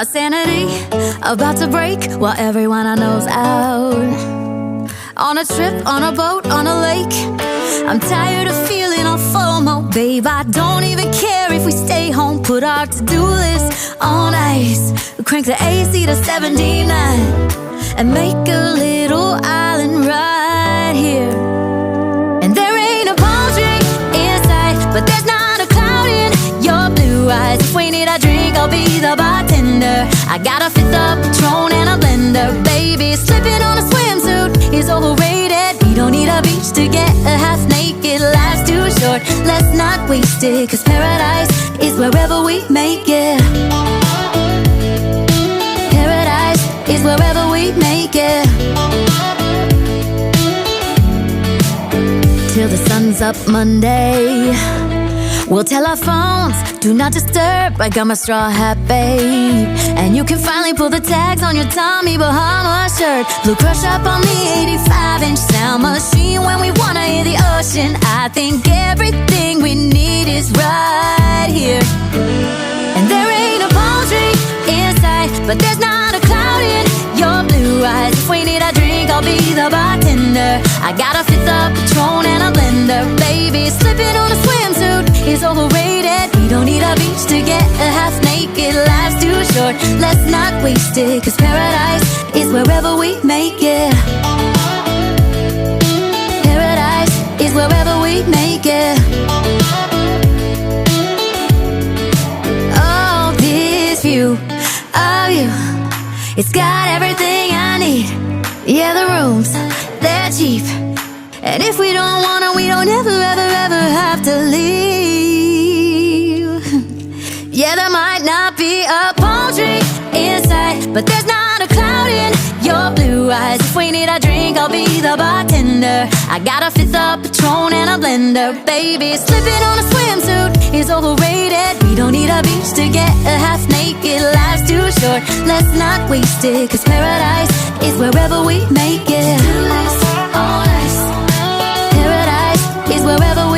My sanity about to break while everyone I know's out. On a trip, on a boat, on a lake. I'm tired of feeling all FOMO, babe. I don't even care if we stay home. Put our to-do list on ice. Crank the AC to 79 and make a little island right here. And there ain't a palm tree in sight, but there's not a cloud in your blue eyes. If we need a drink, I'll be the bartender. I got a fifth of Patron and a blender. Baby, slipping on a swimsuit is overrated. We don't need a beach to get a half naked. Life's too short, let's not waste it. Cause paradise is wherever we make it. Paradise is wherever we make it. Till the sun's up Monday, we'll tell our phones, do not disturb. I got my straw hat, babe. And you can finally pull the tags on your Tommy Bahama shirt. Blue crush up on the 85-inch sound machine. When we wanna hear the ocean, I think everything we need is right here. And there ain't a palm tree in sight, but there's not a cloud in your blue eyes. If we need a drink, I'll be the bartender. I got a fifth of Patron and a blender. Baby, slipping on a swimsuit is overrated. We don't need a beach to get a half naked. Life's too short, let's not waste it. Cause paradise is wherever we make it. Paradise is wherever we make it. Oh, this view of you, it's got everything I need. Yeah, the rooms, they're cheap. And if we don't wanna, we don't ever, ever, ever have to leave. Yeah, there might not be a palm tree in sight, but there's not a cloud in your blue eyes. If we need a drink, I'll be the bartender. I got a fifth of Patron and a blender. Baby, slipping on a swimsuit is overrated. We don't need a beach to get a half naked. Life's too short, let's not waste it. Cause paradise is wherever we make it. Paradise is wherever